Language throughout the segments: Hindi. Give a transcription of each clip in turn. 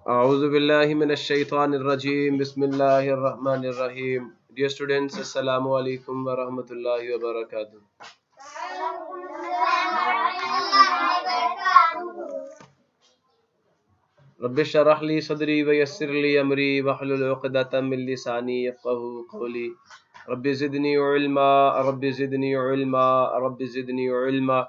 A'udhu billahi minash shaitanir rajim. Bismillahir rahmanir rahim. Dear students, assalamu alaikum wa rahmatullahi wa barakatuh. Rabbi shrah li sadri wa yassir li amri wahlul 'uqdatam min lisani yafqahu qawli. Rabbi zidni ilma, Rabbi zidni ilma, Rabbi zidni ilma.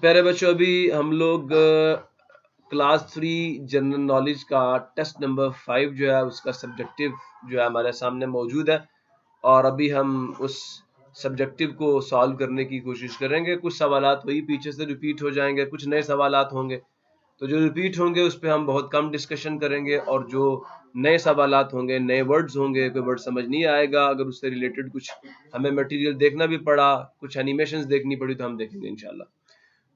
प्यारे बच्चों, अभी हम लोग क्लास 3 जनरल नॉलेज का टेस्ट नंबर 5 जो है उसका सब्जेक्टिव जो है हमारे सामने मौजूद है और अभी हम उस सब्जेक्टिव को सॉल्व करने की कोशिश करेंगे। कुछ सवालात वही पीछे से रिपीट हो जाएंगे, कुछ नए सवालात होंगे, तो जो रिपीट होंगे उस पर हम बहुत कम डिस्कशन करेंगे और जो नए सवालात होंगे, नए वर्ड्स होंगे, कोई वर्ड समझ नहीं आएगा, अगर उससे रिलेटेड कुछ हमें मटेरियल देखना भी पड़ा, कुछ एनिमेशंस देखनी पड़ी तो हम देखेंगे इंशाल्लाह।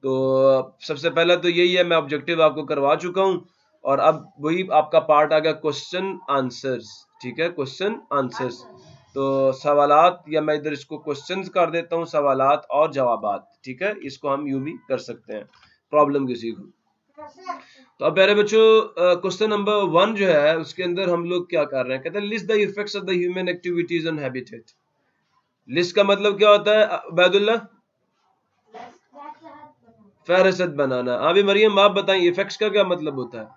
तो सबसे पहला तो यही है, मैं ऑब्जेक्टिव आपको करवा चुका हूं और अब वही आपका पार्ट आ गया क्वेश्चन आंसर्स। ठीक है, क्वेश्चन आंसर्स। तो सवालात, या मैं इधर इसको क्वेश्चंस कर देता हूं, सवालात और जवाबात। ठीक है, इसको हम यूं भी कर सकते हैं, प्रॉब्लम किसी को। तो अब प्यारे बच्चों, क्वेश्चन नंबर 1 जो है उसके अंदर हम लोग क्या कर रहे हैं, कहते हैं list the effects of the human activities on habitat. List का मतलब क्या होता है उबैदुल्लाह? फहरिस्त बनाना। हाँ भी मरियम, आप बताएं इफेक्ट्स का क्या मतलब होता है?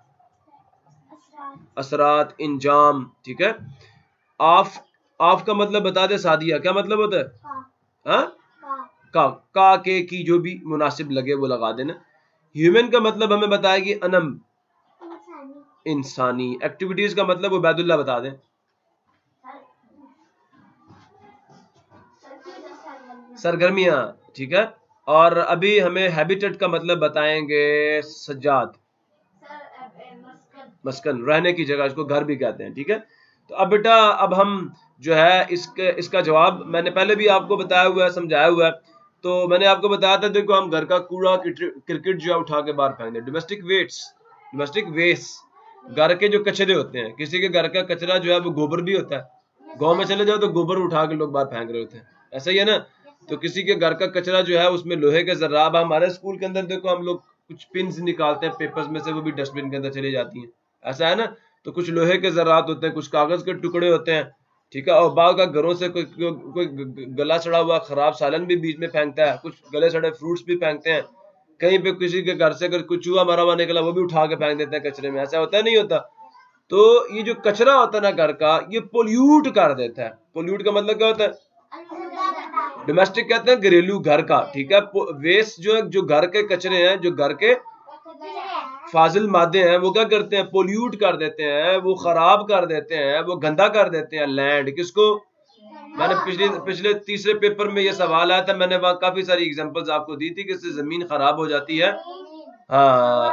असरात, इंजाम। ठीक है, आफ, आफ का मतलब बता दे सादिया, क्या मतलब होता है? हाँ, का के की जो भी मुनासिब लगे वो लगा देना। ह्यूमन का मतलब हमें बताएगी अनम, इंसानी। एक्टिविटीज का मतलब उबैदुल्लाह बता दें। सरगर्मियां। ठीक है, और अभी हमें हैबिटेट का मतलब बताएंगे सज्जाद, मस्कन, रहने की जगह, इसको घर भी कहते हैं। ठीक है, तो अब बेटा, अब हम जो है इसका जवाब मैंने पहले भी आपको बताया हुआ है, समझाया हुआ है। तो मैंने आपको बताया था, देखो हम घर का कूड़ा क्रिकेट जो है उठा के बाहर फेंक दें, डोमेस्टिक वेट्स, डोमेस्टिक वेस्ट, घर के जो कचरे होते हैं। किसी के घर का कचरा जो है वो गोबर भी होता है, गांव में चले जाओ तो गोबर उठा के लोग बाहर फेंक रहे होते हैं, ऐसा ही है ना। तो किसी के घर का कचरा जो है उसमें लोहे के जर्राब, हमारे स्कूल के अंदर देखो हम लोग कुछ पिन्स निकालते हैं पेपर्स में से, वो भी डस्टबिन के अंदर चली जाती हैं, ऐसा है ना। तो कुछ लोहे के जरात होते हैं, कुछ कागज के टुकड़े होते हैं। ठीक है, और बाग का घरों से कोई गला सड़ा हुआ खराब सालन भी बीच में फेंकता है, कुछ गले सड़े फ्रूट्स भी फेंकते हैं। कहीं पे किसी के घर से अगर कुछ चूहा मरा हुआ निकला वो भी उठा के फेंक देते हैं कचरे में, ऐसा होता है नहीं होता? तो ये जो कचरा होता है ना घर का, ये पोल्यूट कर देता है। पोल्यूट का मतलब क्या होता है? डोमेस्टिक कहते हैं घरेलू, घर का। ठीक है, वेस्ट जो है, जो घर के कचरे हैं, जो घर के फाजिल मादे हैं, वो क्या करते हैं? पोल्यूट कर देते हैं, वो खराब कर देते हैं, वो गंदा कर देते हैं लैंड। किसको? मैंने पिछले तीसरे पेपर में ये सवाल आया था, मैंने वहां काफी सारी एग्जांपल्स आपको दी थी कि इससे जमीन खराब हो जाती है। हाँ,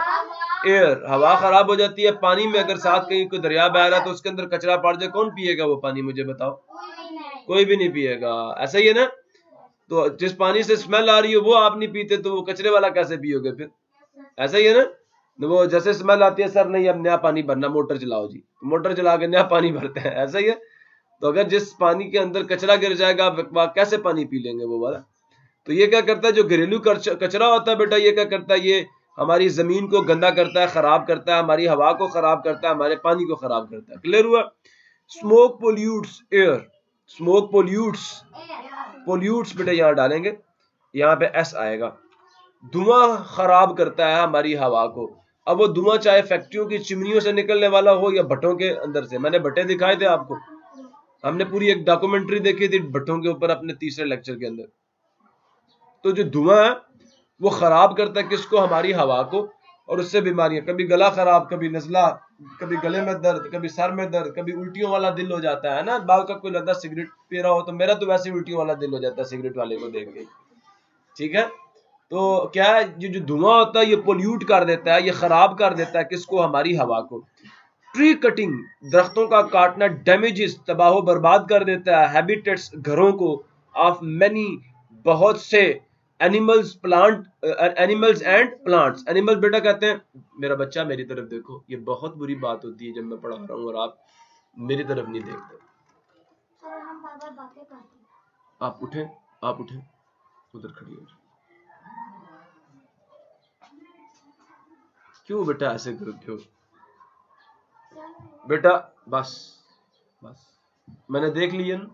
एयर, हवा खराब हो जाती है। पानी में अगर साथ कहीं कोई दरिया बह रहा है तो उसके अंदर कचरा पड़ जाए, कौन पिएगा वो पानी? मुझे बताओ, कोई भी नहीं पिएगा, ऐसा ही है ना। तो जिस पानी से स्मेल आ रही है वो आप नहीं पीते, तो वो कचरे वाला कैसे पियोगे फिर? ऐसा ही है ना। तो वो जैसे स्मेल आती है, सर नहीं अब नया पानी भरना, मोटर चलाओ जी, मोटर चला के नया पानी भरते हैं, ऐसा ही है। तो अगर जिस पानी के अंदर कचरा गिर जाएगा, आप कैसे पानी पी लेंगे वो वाला? तो ये क्या करता है, जो घरेलू कचरा होता है बेटा, ये क्या करता है? ये हमारी जमीन को गंदा करता है, खराब करता है, हमारी हवा को खराब करता है, हमारे पानी को खराब करता है। क्लियर हुआ? स्मोक पोल्यूट्स एयर, स्मोक पोल्यूट्स, पोल्यूट्स बेटा यहाँ डालेंगे, यहाँ पे एस आएगा। धुआं खराब करता है हमारी हवा को। अब वो धुआं चाहे फैक्ट्रियों की चिमनियों से निकलने वाला हो या भट्टों के अंदर से। मैंने भट्टे दिखाए थे आपको, हमने पूरी एक डॉक्यूमेंट्री देखी थी भट्टों के ऊपर अपने तीसरे लेक्चर के अंदर। तो जो धुआं है वो खराब करता है किसको? हमारी हवा को, और उससे बीमारियां, कभी गला खराब, कभी नजला, कभी गले में दर्द, कभी सर में दर्द, कभी उल्टियों वाला दिल हो जाता है ना। बाल का कोई लगता सिगरेट पी रहा हो, तो मेरा तो वैसे उल्टियों वाला दिल हो जाता है सिगरेट वाले को देख के। ठीक है, तो क्या है, ये जो धुआं होता है ये पोल्यूट कर देता है, ये खराब कर देता है किसको? हमारी हवा को। ट्री कटिंग, दरख्तों का काटना, डैमेजेस, तबाह बर्बाद कर देता है हैबिटेट्स, घरों को, ऑफ मैनी, बहुत से एनिमल्स एंड प्लांट्स। एनिमल्स बेटा कहते हैं, मेरा बच्चा मेरी तरफ देखो, ये बहुत बुरी बात होती है जब मैं पढ़ा रहा हूँ और आप मेरी तरफ नहीं देखते। आप उठे, आप उठे, उधर खड़ी हो। क्यों बेटा ऐसे करते हो बेटा? बस बस, मैंने देख लिया ना,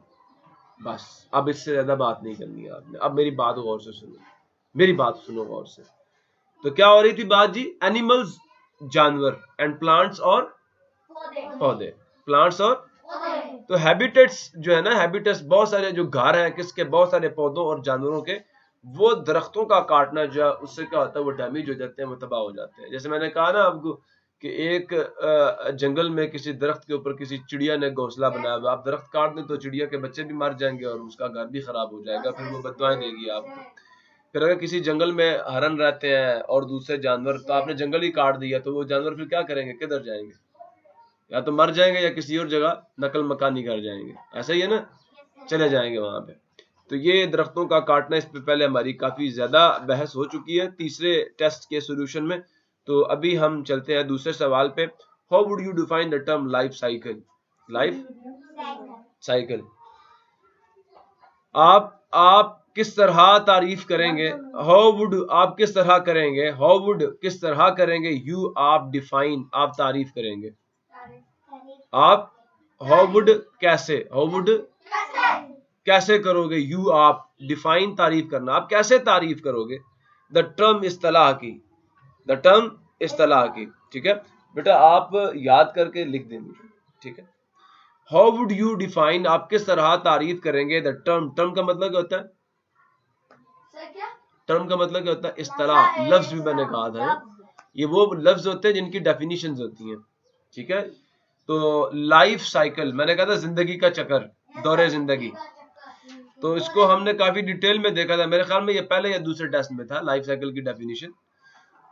बस अब इससे ज्यादा बात नहीं करनी है आपने। अब मेरी बात गौर से सुनो, मेरी बात सुनो गौर से। तो क्या हो रही थी बात जी? एनिमल्स जानवर एंड प्लांट्स और पौधे, प्लांट्स और तो हैबिटेट्स जो है ना, हैबिटेट्स बहुत सारे जो घर हैं किसके, बहुत सारे पौधों और जानवरों के, वो दरख्तों का काटना जो है उससे क्या होता है, वो डैमेज हो जाते हैं, वो तबाह हो जाते हैं। जैसे मैंने कहा ना आपको कि एक जंगल में किसी दरख्त के ऊपर किसी चिड़िया ने घोंसला बनाया हुआ, आप दरख्त काट दें तो चिड़िया के बच्चे भी मर जाएंगे और उसका घर भी खराब हो जाएगा, फिर वो बददुआएं देगी आपको। फिर अगर किसी जंगल में हरन रहते हैं और दूसरे जानवर, तो आपने जंगल ही काट दिया, तो वो जानवर फिर क्या करेंगे, किधर जाएंगे? या तो मर जाएंगे या किसी और जगह नकल मकानी कर जाएंगे, ऐसा ही है ना, चले जाएंगे वहां पे। तो ये दरख्तों का काटना, इस पे पहले हमारी काफी ज्यादा बहस हो चुकी है तीसरे टेस्ट के सॉल्यूशन में। तो अभी हम चलते हैं दूसरे सवाल पे। How would you define the term life cycle? Life cycle आप किस तरह तारीफ करेंगे? हाउ वुड आप किस तरह करेंगे? हाउ वुड किस तरह करेंगे? यू आप डिफाइन आप तारीफ करेंगे। आप हाउ वुड कैसे, हाउ वुड कैसे करोगे? यू आप डिफाइन तारीफ करना, आप कैसे तारीफ करोगे? द टर्म इस्तलाह की, द टर्म इस्तलाह की। ठीक है बेटा, आप याद करके लिख देंगे। ठीक है, हाउ वुड यू डिफाइन आप किस तरह तारीफ करेंगे? द टर्म, टर्म का मतलब क्या होता है? टर्म का मतलब क्या होता है? इस्तलाह। लफ्ज भी मैंने कहा था, ये वो लफ्ज होते हैं जिनकी डेफिनेशंस होती हैं। ठीक है, तो लाइफ साइकिल मैंने कहा था जिंदगी का चक्कर, दौरे जिंदगी। तो इसको हमने काफी डिटेल में देखा था, मेरे ख्याल में ये पहले या दूसरे टेस्ट में था, लाइफ साइकिल की डेफिनेशन।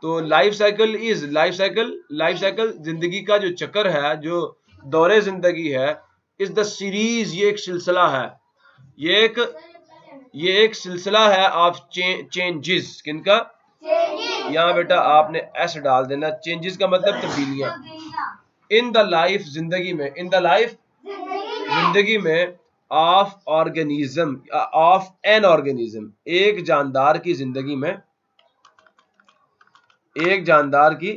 तो life cycle is, life cycle जिंदगी का जो चक्कर है, जो दौरे जिंदगी है, इज द सीरीज, ये एक सिलसिला है, ये एक सिलसिला है ऑफ चेंजेस। किनका? यहाँ बेटा आपने एस डाल देना, चेंजेस का मतलब तब्दीलियां। इन द लाइफ, जिंदगी में, इन द लाइफ जिंदगी में, of organism, of an organism, एक जानदार की जिंदगी में, एक जानदार की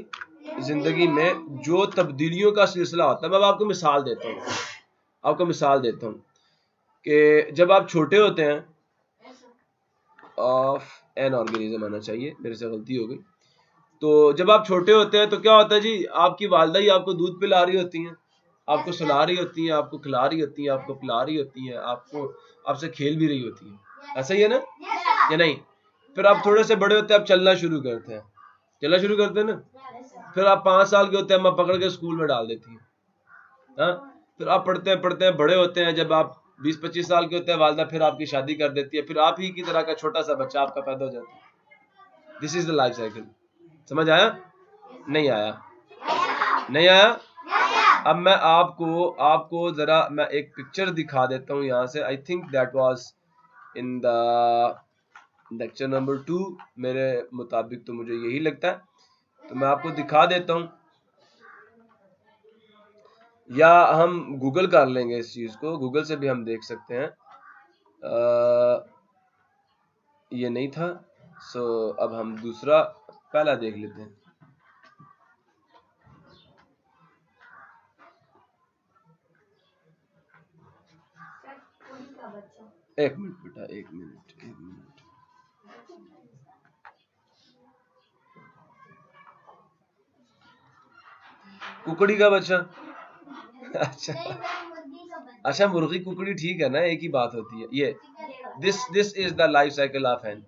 जिंदगी में जो तब्दीलियों का सिलसिला होता है। मैं आपको मिसाल देता हूँ, आपको मिसाल देता हूँ कि जब आप छोटे होते हैं, ऑफ एन ऑर्गेनिज्म आना चाहिए, मेरे से गलती हो गई। तो जब आप छोटे होते हैं तो क्या होता है जी, आपकी वालदा ही आपको दूध पिला रही होती हैं, आपको सुला रही होती हैं, आपको खिला रही होती हैं, आपको पिला रही होती हैं, आपको आपसे खेल भी रही होती हैं। ऐसा ही है ना, या नहीं? फिर आप थोड़े से बड़े होते हैं, आप चलना शुरू करते हैं, चलना शुरू करते हैं ना। फिर आप 5 साल के होते हैं, मैं पकड़ के स्कूल में डाल देती है। हाँ, फिर आप पढ़ते हैं बड़े होते हैं, जब आप 20-25 साल के होते हैं, वालदा फिर आपकी शादी कर देती है, फिर आप ही की तरह का छोटा सा बच्चा आपका पैदा हो जाता है। This is the life cycle. समझ आया? नहीं आया? नहीं आया? अब मैं आपको जरा मैं एक पिक्चर दिखा देता हूँ यहाँ से। I think that was in the lecture number 2, मेरे मुताबिक तो मुझे यही लगता है। तो मैं आपको दिखा देता हूँ, या हम गूगल कर लेंगे इस चीज को, गूगल से भी हम देख सकते हैं। ये नहीं था, सो अब हम दूसरा पहला देख लेते हैं। एक मिनट बेटा, एक मिनट। कुकड़ी का बच्चा। अच्छा मुर्गी कुकड़ी ठीक है ना, एक ही बात होती है। ये this is the life cycle of hen.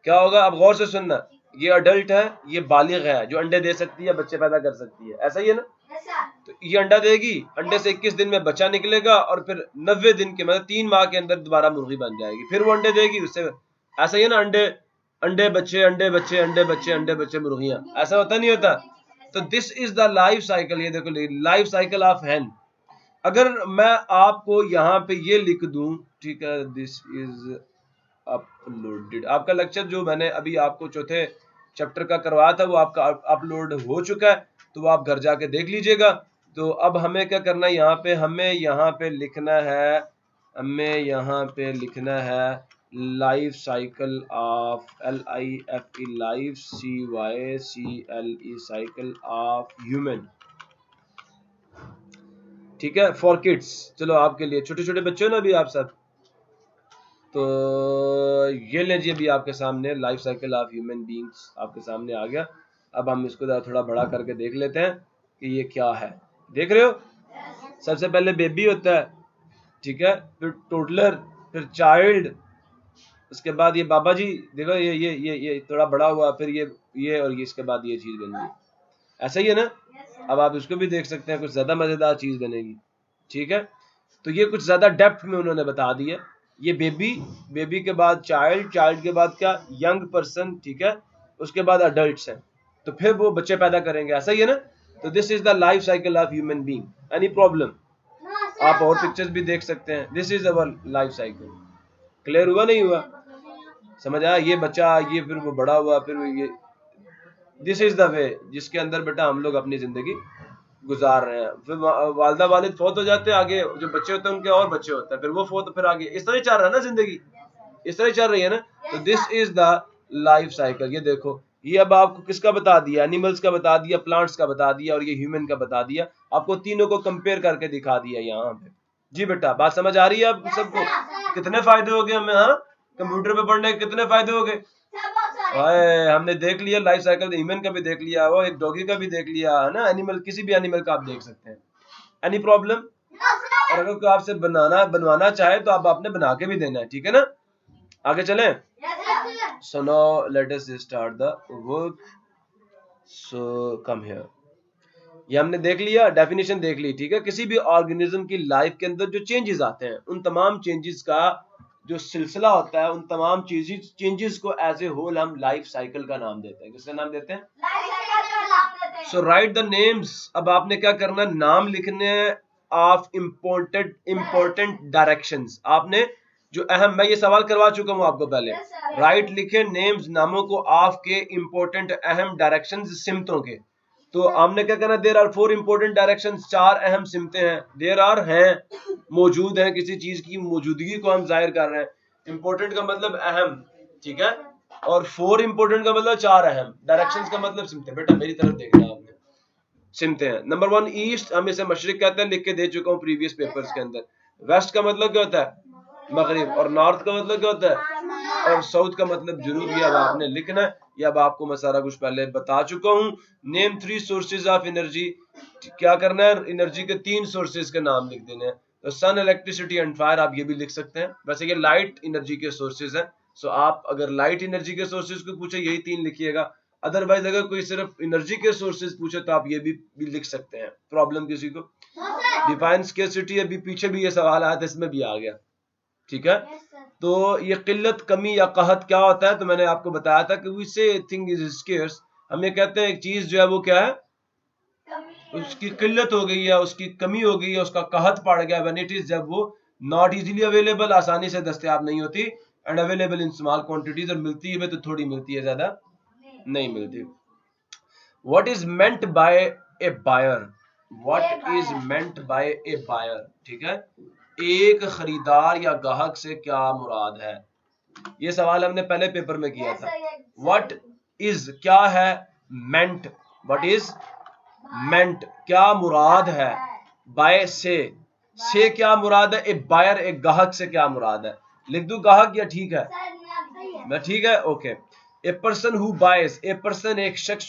क्या होगा, अब गौर से सुनना, ये अडल्ट है, ये बालिग है, जो अंडे दे सकती है, बच्चे पैदा कर सकती है, ऐसा ही है ना। तो ये अंडा देगी, अंडे से 21 दिन में बच्चा निकलेगा, और फिर 90 दिन के मतलब 3 माह के अंदर दोबारा मुर्गी बन जाएगी, फिर वो अंडे देगी, उससे ऐसा ही है ना, अंडे अंडे बच्चे, अंडे बच्चे, अंडे बच्चे, अंडे बच्चे, मुर्गियां, ऐसा होता नहीं होता? तो this is the life cycle. ये देखो, लाइफ साइकिल ऑफ हैन। अगर मैं आपको यहाँ पे ये लिख दूं, ठीक है, दिस इज अपलोडेड। आपका लेक्चर जो मैंने अभी आपको चौथे चैप्टर का करवाया था वो आपका अपलोड हो चुका है, तो वो आप घर जाके देख लीजिएगा। तो अब हमें क्या करना है, हमें यहाँ पे लिखना है life cycle of LIFE life CYCLE cycle of human, ठीक है, फॉर किड्स। चलो आपके लिए छोटे छोटे बच्चे हो ना अभी आप सब, तो ये लीजिए अभी आपके सामने life cycle of human beings आपके सामने आ गया। अब हम इसको थोड़ा बड़ा करके देख लेते हैं कि ये क्या है। देख रहे हो, सबसे पहले बेबी होता है, ठीक है, फिर टोडलर, फिर चाइल्ड, उसके बाद ये बाबा जी देखो ये थोड़ा बड़ा हुआ, फिर ये और ये, इसके बाद ये चीज बन गई। ऐसा ही है ना। अब आप इसको भी देख सकते हैं, कुछ ज्यादा मजेदार चीज बनेगी, ठीक है। तो ये कुछ ज्यादा डेप्थ में उन्होंने बता दिया। ये बेबी के बाद चाइल्ड के बाद क्या, यंग पर्सन, ठीक है, उसके बाद अडल्ट्स हैं, तो फिर वो बच्चे पैदा करेंगे, ऐसा ही है ना। तो this is the life cycle of human being. Any problem? आप और पिक्चर्स भी देख सकते हैं। This is our life cycle. Clear हुआ नहीं हुआ, समझ आया? ये बच्चा, ये फिर वो बड़ा हुआ, फिर ये, दिस इज द वे जिसके अंदर बेटा हम लोग अपनी जिंदगी गुजार रहे हैं। फिर वालदा वालिद फौत हो जाते हैं, आगे जो बच्चे होते हैं उनके और बच्चे होते हैं, फिर वो फौत, फिर आगे इस तरह चल रहा है ना जिंदगी, इस तरह चल रही है ना। तो this is the life cycle. ये देखो, ये अब आपको किसका बता दिया, एनिमल्स का बता दिया, प्लांट्स का बता दिया, और ये ह्यूमन का बता दिया। आपको तीनों को कंपेयर करके दिखा दिया यहाँ पे। जी बेटा, बात समझ आ रही है आप सबको? कितने फायदे हो गए हमें, हाँ, कंप्यूटर पे पढ़ने के कितने फायदे हो गए। हमने देख लिया लाइफ साइकिल, ह्यूमन का भी देख लिया, वो एक डॉगी का भी देख लिया, है ना, एनिमल, किसी भी एनिमल का आप देख सकते हैं। Any problem? और अगर कोई आपसे बनवाना चाहे तो आप आपने बना के भी देना है, ठीक है ना। आगे चलें। So now let us start the work. So come here. ये हमने देख लिया, डेफिनेशन देख ली, ठीक है। किसी भी ऑर्गेनिज्म की लाइफ के अंदर जो चेंजेस आते हैं, उन तमाम चेंजेस का जो सिलसिला होता है, उन तमाम चेंजेस को एज ए होल हम लाइफ साइकिल का नाम देते हैं। किसका नाम देते हैं? सो राइट द नेम्स। अब आपने क्या करना, नाम लिखने ऑफ इम्पोर्टेंट डायरेक्शंस। आपने जो अहम, मैं ये सवाल करवा चुका हूं आपको पहले, राइट लिखे नेम्स, नामों को ऑफ के इम्पोर्टेंट अहम डायरेक्शंस, सिमतों के। तो हमने क्या करना, देयर आर 4 इंपॉर्टेंट डायरेक्शंस, 4 अहम सिमतें हैं। देयर आर हैं, मौजूद हैं, किसी चीज की मौजूदगी को हम जाहिर कर रहे हैं। इंपॉर्टेंट का मतलब अहम, ठीक है, और 4 इंपॉर्टेंट का मतलब 4 अहम, डायरेक्शंस का मतलब सिमतें। बेटा मेरी तरफ देखना आपने, सिमतें हैं। नंबर 1 ईस्ट, हम इसे मशरिक कहते हैं, लिख के दे चुका हूँ प्रीवियस पेपर्स के अंदर। वेस्ट का मतलब क्या होता है? मगरिब। और नॉर्थ का मतलब क्या होता है? और साउथ का मतलब जुनूब। ये अब आपने लिखना है, ये अब आपको मैं सारा कुछ पहले बता चुका हूँ। Name 3 sources of energy. क्या करना है, एनर्जी के 3 सोर्सेज के नाम लिख देने हैं। तो सन, इलेक्ट्रिसिटी एंड फायर, आप ये भी लिख सकते हैं। वैसे ये लाइट एनर्जी के सोर्सेज हैं। सो आप अगर लाइट एनर्जी के सोर्सेज को पूछे, यही 3 लिखिएगा। अदरवाइज अगर कोई सिर्फ एनर्जी के सोर्सेज पूछे तो आप ये भी लिख सकते हैं। प्रॉब्लम किसी को? डिफाइन स्केर्सिटी, अभी पीछे भी ये सवाल आया था, इसमें भी आ गया, ठीक है। तो ये किल्लत, कमी या कहत क्या होता है, तो मैंने आपको बताया था कि वी से थिंग इज स्केर्स। हम ये कहते हैं एक चीज जो है वो क्या है, उसकी किल्लत हो गई है, उसकी कमी हो गई है, उसका कहत पड़ गया। व्हेन इट इज, जब वो नॉट इजीली अवेलेबल, आसानी से दस्तयाब नहीं होती, and available in small quantities, और मिलती है तो थोड़ी मिलती है, ज्यादा नहीं मिलती। What is meant by a buyer? What is meant by a buyer, ठीक है, एक खरीदार या गाहक से क्या मुराद है? ये सवाल हमने पहले पेपर में किया था। व्हाट इज क्या है, मेंट, व्हाट इज मेंट क्या मुराद है, बाय से क्या मुराद है, ए बायर एक गाहक से क्या मुराद है? लिख दूं गाहक या ठीक है? मैं ठीक है, okay. A person who bias, a person एक शख्स,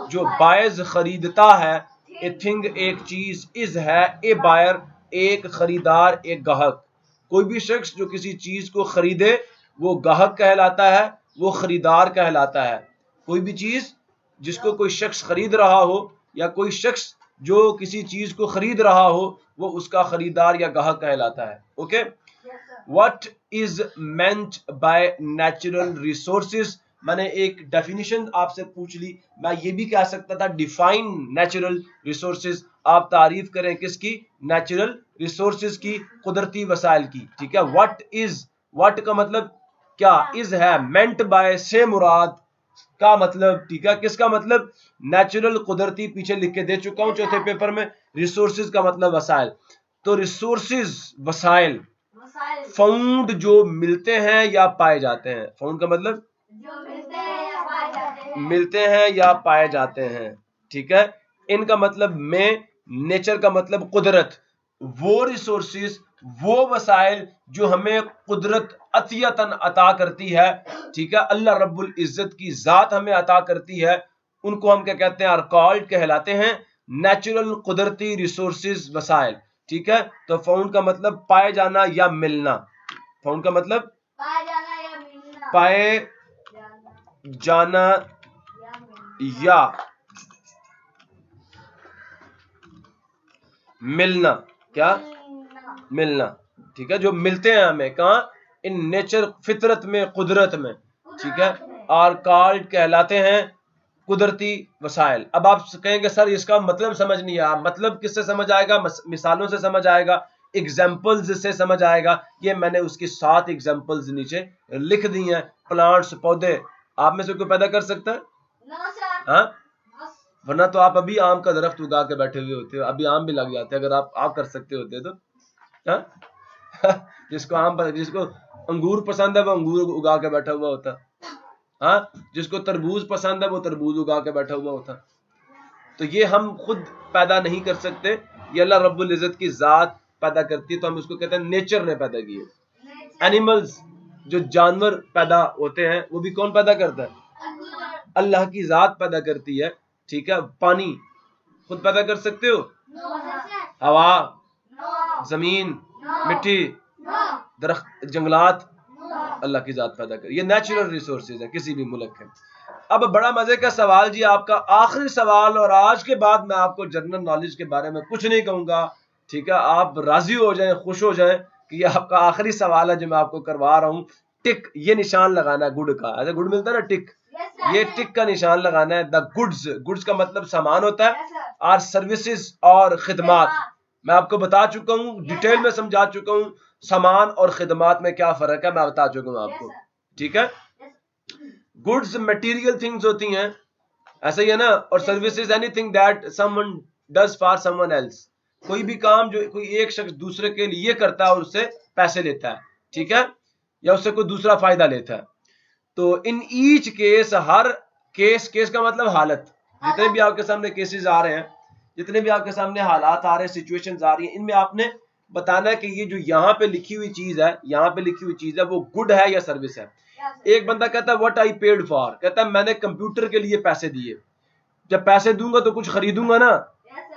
जो बायस खरीदता है, ए थिंग एक चीज, इज है, ए बायर एक खरीदार, एक गाहक। कोई भी शख्स जो किसी चीज को खरीदे वो गाहक कहलाता है, वो खरीदार कहलाता है। कोई भी चीज जिसको कोई शख्स खरीद रहा हो, या कोई शख्स जो किसी चीज को खरीद रहा हो, वो उसका खरीदार या गाहक कहलाता है। Okay. What is meant by natural resources? मैंने एक डेफिनेशन आपसे पूछ ली, मैं ये भी कह सकता था डिफाइन नेचुरल रिसोर्सेज। आप तारीफ करें किसकी? नेचुरल रिसोर्सेज की, कुदरती वसाइल की, ठीक है। व्हाट इज व्हाट का मतलब क्या, इज है, मेंट बाय से मुराद का मतलब, ठीक है, किसका मतलब, नेचुरल कुदरती, पीछे लिख के दे चुका हूं चौथे पेपर में। रिसोर्सेज का मतलब वसाइल, तो रिसोर्सेज वसाइल फाउंड जो मिलते हैं या पाए जाते हैं, फाउंड का मतलब जो मिलते हैं या पाए जाते हैं, मिलते हैं या पाए जाते हैं, ठीक है। इनका मतलब में, नेचर का मतलब कुदरत, वो रिसोर्सेज, वो वसाइल जो हमें कुदरत अतियतन अता करती है, ठीक है, अल्लाह रब्बुल इज्जत की जात हमें अता करती है, उनको हम क्या कहते हैं, आर कॉल्ड, कहलाते हैं नेचुरल कुदरती रिसोर्सेज वसाइल, ठीक है। तो फाउंड का मतलब पाए जाना या मिलना, फाउंड का मतलब पाए जाना या मिलना, पाए जाना या मिलना, क्या मिलना, ठीक है, जो मिलते हैं हमें कहाँ, इन नेचर, फितरत में, कुदरत में, ठीक है, आर कॉल्ड, कहलाते हैं कुदरती वसाइल। अब आप कहेंगे सर इसका मतलब समझ नहीं आया, मतलब किससे समझ आएगा, मिसालों से समझ आएगा, एग्जाम्पल्स से समझ आएगा। ये मैंने उसकी 7 एग्जाम्पल्स नीचे लिख दी हैं। प्लांट्स, पौधे, आप में से कोई पैदा कर सकता है? हाँ, वरना तो आप अभी आम का दरख्त उगा के बैठे हुए होते हो, अभी आम भी लग जाते हैं, अगर आप कर सकते होते तो। हाँ जिसको अंगूर पसंद है वो अंगूर उगा के बैठा हुआ होता, हाँ, जिसको तरबूज पसंद है वो तरबूज उगा के बैठा हुआ होता। तो ये हम खुद पैदा नहीं कर सकते, ये अल्लाह रब्बुल इज्जत की जात पैदा करती है, तो हम उसको कहते हैं नेचर ने पैदा किए। एनिमल्स, जो जानवर पैदा होते हैं, वो भी कौन पैदा करता है, अल्लाह की जात पैदा करती है, ठीक है। पानी खुद पैदा कर सकते हो, हवा, जमीन, मिट्टी, दरख्त, जंगलात, अल्लाह की जात पैदा कर, ये नेचुरल रिसोर्सेज है किसी भी मुल्क के। अब बड़ा मजे का सवाल जी, आपका आखिरी सवाल, और आज के बाद मैं आपको जनरल नॉलेज के बारे में कुछ नहीं कहूंगा, ठीक है। आप राजी हो जाएं, खुश हो जाएं कि ये आपका आखिरी सवाल है जो मैं आपको करवा रहा हूं। टिक, ये निशान लगाना है गुड का, ऐसे गुड मिलता है ना, टिक, ये टिक का निशान लगाना है। द गुड्स, गुड्स का मतलब सामान होता है, और सर्विसेज और खिदमात, मैं आपको बता चुका हूं, डिटेल में समझा चुका हूं, सामान और खिदमात में क्या फर्क है मैं बता चुका हूं आपको, ठीक है। गुड्स मटेरियल थिंग्स होती हैं, ऐसा ही है ना, और services anything that someone does for someone else, कोई भी काम जो कोई एक शख्स दूसरे के लिए करता है और उससे पैसे लेता है, ठीक है, या उससे कोई दूसरा फायदा लेता है। तो in each case, her case, case का मतलब हालत, जितने भी आपके सामने केसेस आ रहे हैं, जितने भी आपके सामने हालात आ रहे हैं, सिचुएशंस आ रही हैं, इनमें आपने बताना है कि ये जो यहाँ पे लिखी हुई चीज है, यहाँ पे लिखी हुई चीज है, वो गुड है या सर्विस है। एक बंदा कहता है व्हाट आई पेड फॉर, कहता है मैंने कंप्यूटर के लिए पैसे दिए, जब पैसे दूंगा तो कुछ खरीदूंगा ना।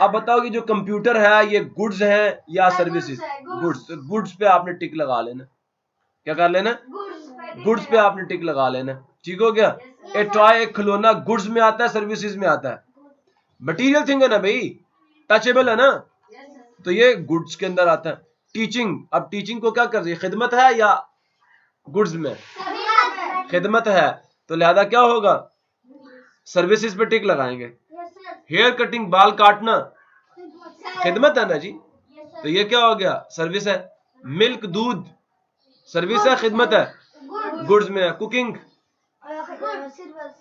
अब बताओ कि जो कंप्यूटर है ये गुड्स है या सर्विसेज, गुड्स, गुड्स पे आपने टिक लगा लेना, क्या कर लेना, गुड्स पे आपने टिक लगा लेना, ठीक हो गया। ए टॉय, एक खिलौना गुड्स में आता है, सर्विसेज में आता है, मटेरियल थिंग है ना भाई, टचेबल है ना, तो ये गुड्स के अंदर आता है। टीचिंग, अब टीचिंग को क्या कर रही है, खिदमत है या गुड्स में, खिदमत है, तो लिहाजा क्या होगा, सर्विसेज पे टिक लगाएंगे। हेयर कटिंग, बाल काटना, खिदमत है ना जी, तो ये क्या हो गया, सर्विस है। मिल्क, दूध, सर्विस है, खिदमत है, गुड्स में है। कुकिंग,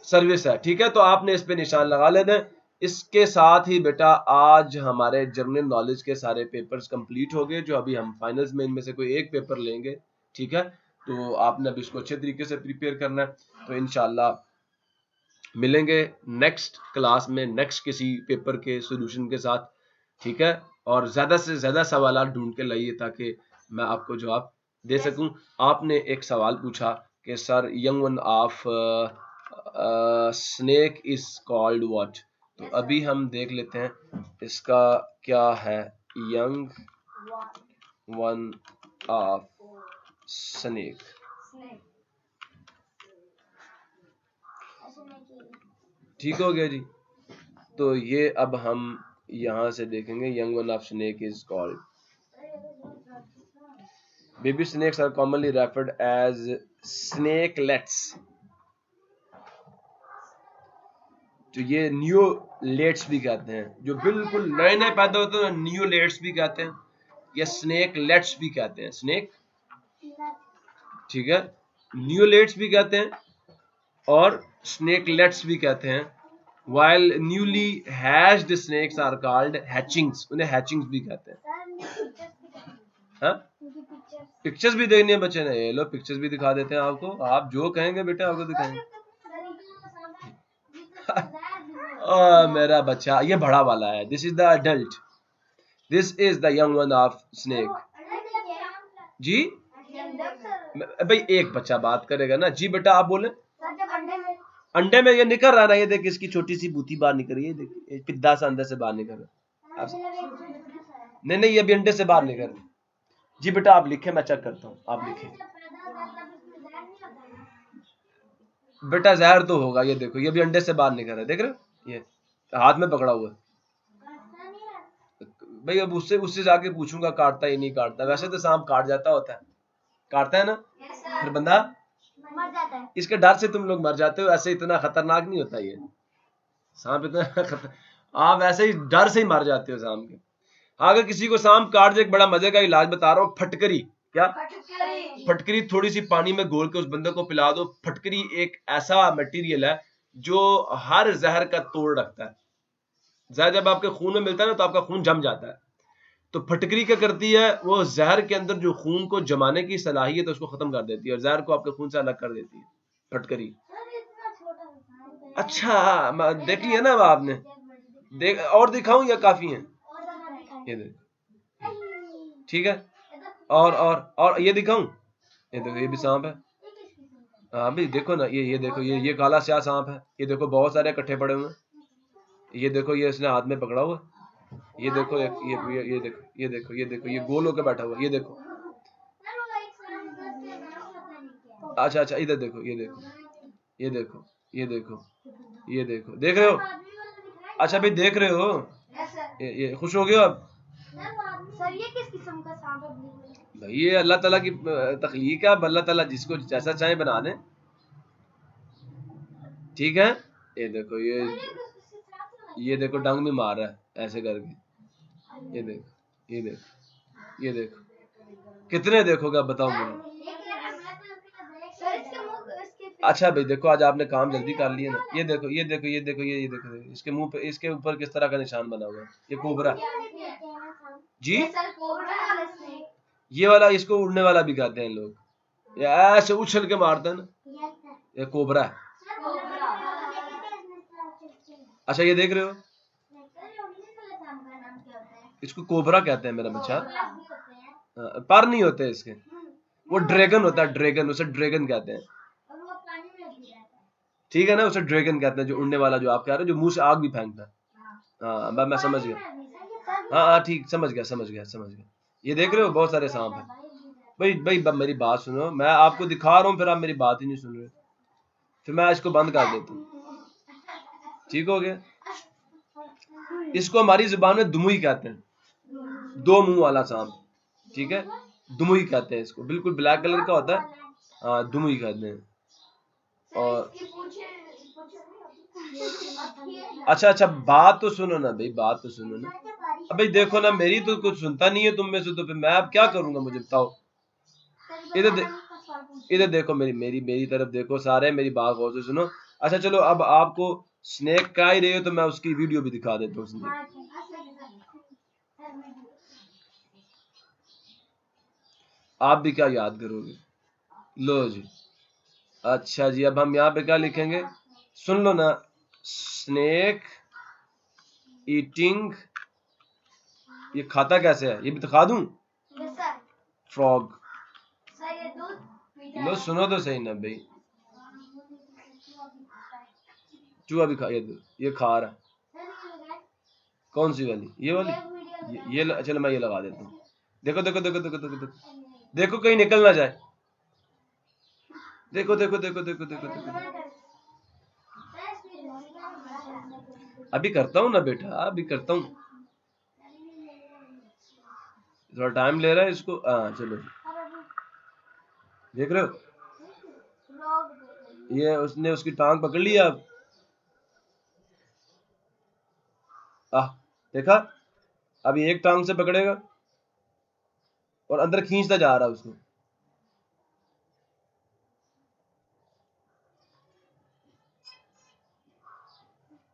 सर्विस है, ठीक है। तो आपने इस पे निशान लगा लेना है। इसके साथ ही बेटा आज हमारे जनरल नॉलेज के सारे पेपर्स कंप्लीट हो गए, जो अभी हम फाइनल्स में इनमें से कोई एक पेपर लेंगे, ठीक है। तो आपने अभी इसको अच्छे तरीके से प्रिपेयर करना है। तो इंशाल्लाह मिलेंगे नेक्स्ट क्लास में, नेक्स्ट किसी पेपर के सॉल्यूशन के साथ, ठीक है। और ज्यादा से ज्यादा सवाल ढूंढ के लाइए ताकि मैं आपको जवाब दे सकूं। आपने एक सवाल पूछा कि sir young one of snake is called what, तो अभी हम देख लेते हैं इसका क्या है, यंग वन ऑफ स्नेक, ठीक हो गया जी। तो ये अब हम यहां से देखेंगे, young one of snake is called, baby snakes are commonly referred as snakelets, तो ये न्यूलेट्स भी कहते हैं, जो बिल्कुल नए नए पैदा होते हैं न्यूलेट्स भी कहते हैं, या स्नेकलेट्स भी कहते हैं, स्नेक, ठीक है, न्यूलेट्स भी कहते हैं और स्नेकलेट्स भी कहते हैं। while newly hatched snakes are called hatchings, उन्हें hatchings भी कहते हैं। हाँ, पिक्चर्स भी देखनी है बच्चे ने, ये लो पिक्चर्स भी दिखा देते हैं आपको, आप जो कहेंगे बेटा आपको दिखाएंगे। मेरा बच्चा ये बड़ा वाला है, this is the adult, this is the young one of snake. जी भाई एक बच्चा बात करेगा ना, जी बेटा आप बोले। अंडे में ये निकल रहा है ना, ये देख इसकी छोटी सी बूथी बाहर निकल रही है, देख पिद्दा सा अंदर से बाहर निकल रहा है। नहीं नहीं, ये भी अंडे से बाहर निकल रहा है। जी बेटा आप लिखे, मैं चेक करता हूँ, आप लिखे। बेटा जहर तो होगा, ये देखो ये भी अंडे से बाहर निकल रहा है, देख रहे हो, ये हाथ में पकड़ा हुआ है। भाई अब उससे जाके पूछूंगा काटता ही नहीं काटता, वैसे तो सांप काट जाता होता है, काटता है ना, फिर बंदा मर जाता है। इसके डर से तुम लोग मर जाते हो, ऐसे इतना खतरनाक नहीं होता ये सांप, इतना आप ऐसे ही डर से ही मर जाते हो सांप के। अगर किसी को सांप काट दे, एक बड़ा मजे का इलाज बता रहा हूँ, फटकरी। क्या फटकरी थोड़ी सी पानी में घोल के उस बंदे को पिला दो। फटकरी एक ऐसा मटेरियल है जो हर जहर का तोड़ रखता है। जहर जब आपके खून में मिलता है ना तो आपका खून जम जाता है, तो फटकरी क्या करती है, वो जहर के अंदर जो खून को जमाने की सलाहियत है उसको खत्म कर देती है और जहर को आपके खून से अलग कर देती है फटकरी। अच्छा देख लिया ना आपने, देख और दिखाऊं या काफी है? ये देख, ठीक है, और ये दिखाऊं? ये देखो ये भी सांप है। हाँ भाई देखो ना, ये देखो, ये काला स्याह सांप है, ये देखो बहुत सारे इकट्ठे पड़े हुए हैं। ये देखो ये इसने हाथ में पकड़ा हुआ, ये देखो ये देखो ये देखो ये देखो, ये गोल होकर बैठा हुआ, ये देखो। अच्छा इधर देखो, ये देखो ये देखो ये देखो ये देखो, देख रहे हो? अच्छा भाई देख रहे हो, ये खुश हो गए हो आप? सर ये किस किस्म का सांप है? भाई ये अल्लाह ताला की तख्लीक है, अल्लाह ताला जिसको जैसा चाहे बना दे, ठीक है। ये देखो ये देखो डंग में मार रहा है ऐसे करके, ये देखो ये देखो ये देखो, कितने देखोगे आप बताओ मुझे? अच्छा भाई देखो आज आपने काम जल्दी कर लिया ना, ये देखो ये देखो ये देखो ये देखो, इसके मुंह पे, इसके ऊपर किस तरह का निशान बना हुआ है, ये कोबरा जी, ये वाला इसको उड़ने वाला भी कहते हैं लोग, ये ऐसे उछल के मारते हैं ना, ये कोबरा है। अच्छा ये देख रहे हो, इसको कोबरा कहते हैं मेरा बच्चा, पर नहीं होते इसके, वो ड्रैगन होता है, ड्रैगन, उसे ड्रैगन कहते हैं, ठीक है ना, उसे ड्रैगन कहते हैं, जो उड़ने वाला जो आप कह रहे हो, जो मुंह से आग भी फेंकता है। हाँ मैं समझ गया, हाँ ठीक, समझ गया। ये देख रहे हो बहुत सारे सांप है। भाई मेरी बात सुनो, मैं आपको दिखा रहा हूँ, फिर आप मेरी बात ही नहीं सुन रहे, फिर मैं इसको बंद कर देता हूँ, ठीक हो गया। इसको हमारी जुबान में दुमुई कहते हैं, दो मुंह वाला सांप, ठीक है, दुमुई कहते हैं इसको, बिल्कुल ब्लैक कलर का होता है, हाँ दुमुई कहते हैं। और अच्छा बात तो सुनो ना भाई, बात तो सुनो ना, अब भाई देखो ना, मेरी तो कुछ सुनता नहीं है तुम में से, तो फिर मैं अब क्या करूंगा, मुझे बताओ। इधर देखो, मेरी तरफ देखो सारे, मेरी बात गौर से सुनो। अच्छा चलो, अब आपको स्नेक का ही रहे हो तो मैं उसकी वीडियो भी दिखा देता हूँ, आप भी क्या याद करोगे, लो जी। अच्छा जी, अब हम यहाँ पे क्या लिखेंगे, सुन लो ना, स्नेक ईटिंग, ये खाता कैसे है ये भी दिखा दूं, फ्रॉग, लो सुनो तो सही ना भाई, चूहा भी खा, ये खा रहा है, कौन सी वाली, ये वाली, ये चलो मैं ये लगा देता हूँ, देखो देखो देखो देखो देखो देखो देखो, कहीं निकल ना जाए, देखो देखो देखो देखो देखो देखो, अभी करता हूँ ना बेटा, अभी करता हूँ, थोड़ा टाइम ले रहा है इसको, हाँ चलो देख रहे हो, ये उसने उसकी टांग पकड़ लिया, अब देखा, अभी एक टांग से पकड़ेगा और अंदर खींचता जा रहा है उसको,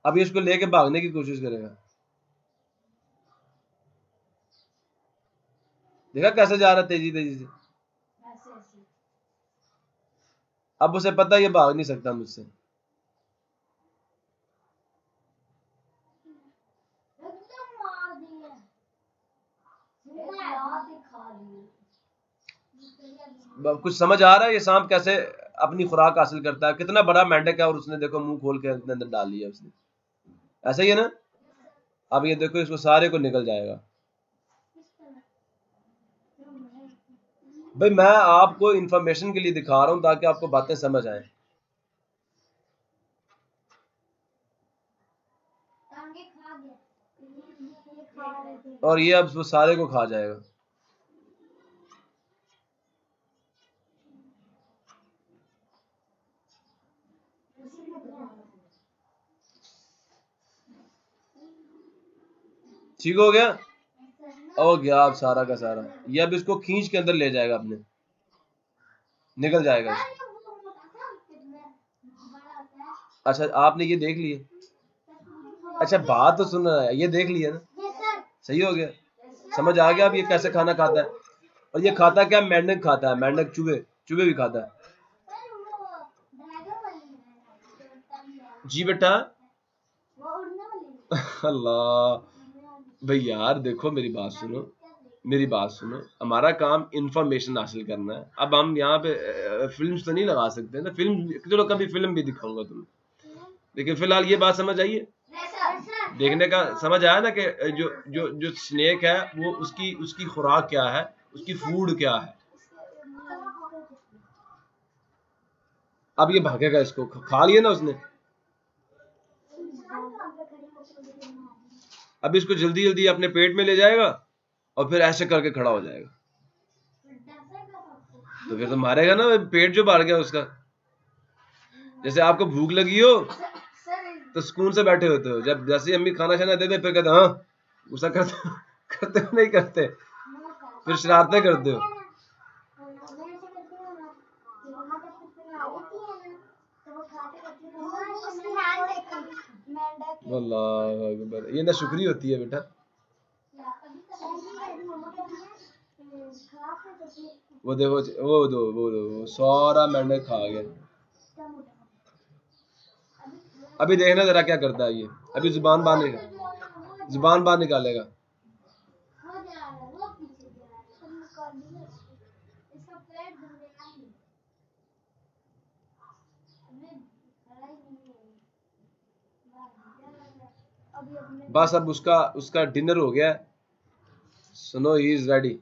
अब ये इसको लेके भागने की कोशिश करेगा। देखा कैसे जा रहा है तेजी तेजी से। अब उसे पता है ये भाग नहीं सकता मुझसे। कुछ समझ आ रहा है ये सांप कैसे अपनी खुराक हासिल करता है? कितना बड़ा मेंढक है और उसने देखो मुंह खोल के अपने अंदर डाल लिया उसने। ऐसा ही है ना। अब ये देखो इसको सारे को निकल जाएगा। भाई मैं आपको इंफॉर्मेशन के लिए दिखा रहा हूं ताकि आपको बातें समझ आए। और ये अब वो सारे को खा जाएगा। ठीक हो गया। हो गया अब सारा का सारा। ये अब इसको खींच के अंदर ले जाएगा अपने, निकल जाएगा इसको। अच्छा आपने ये देख लिया। अच्छा बात तो सुन रहा है, ये देख लिया ना। सही हो गया, समझ आ गया अब ये कैसे खाना खाता है। और ये खाता क्या? मेंढक खाता है, मेंढक चूहे, चूहे भी खाता है। जी बेटा। अल्लाह भाई यार देखो मेरी बात सुनो, मेरी बात सुनो। हमारा काम इंफॉर्मेशन हासिल करना है। अब हम यहाँ पे फिल्म तो नहीं लगा सकते ना। फिल्म चलो कभी फिल्म भी दिखाऊंगा तुम्हें, लेकिन फिलहाल ये बात समझ आइए, देखने का समझ आया ना कि जो जो जो स्नेक है वो उसकी उसकी खुराक क्या है, उसकी फूड क्या है। अब ये भागेगा, इसको खा लिया ना उसने। अब इसको जल्दी जल्दी अपने पेट में ले जाएगा और फिर ऐसे करके खड़ा हो जाएगा। तो फिर तो मारेगा ना, पेट जो भर गया उसका। जैसे आपको भूख लगी हो तो सुकून से बैठे होते हो, जब जैसे अम्मी खाना शाना दे दे फिर कहते हाँ गुस्सा करते करते हो नहीं करते, फिर शरारतें करते हो। अल्लाह अकबर, ये ना शुक्री होती है बेटा। वो देखो वो सारा मेंढक खा गया। अभी देखना जरा क्या करता है ये। अभी जुबान बाहर निकालेगा। बस अब उसका उसका डिनर हो गया। सुनो ही इज रेडी।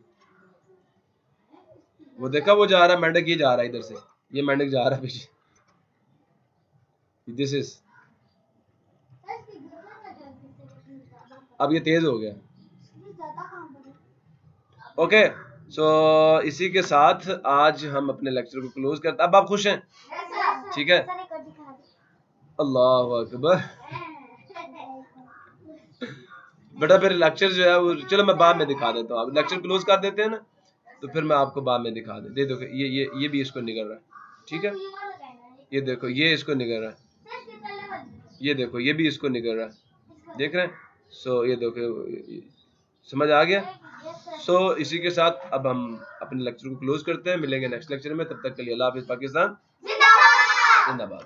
वो देखा वो जा रहा है मेंढक, ये जा रहा है इधर से, ये मेंढक जा रहा है पीछे। दिस इज, अब ये तेज हो गया। ओके सो इसी के साथ आज हम अपने लेक्चर को क्लोज करते। अब आप खुश हैं? ठीक है। अल्लाह अकबर। बेटा फिर लेक्चर जो है वो चलो मैं बाद में दिखा देता हूँ। आप लेक्चर क्लोज कर देते हैं ना, तो फिर मैं आपको बाद में दिखा दे दो। ये भी इसको निकल रहा है। ठीक है, ये देखो ये इसको निकल रहा है, ये देखो ये भी इसको निकल रहा है, देख रहे हैं। सो ये देखो समझ आ गया। सो इसी के साथ अब हम अपने लेक्चर को क्लोज करते हैं। मिलेंगे नेक्स्ट लेक्चर में, तब तक के लिए अल्लाह हाफिज़। पाकिस्तान जिंदाबाद।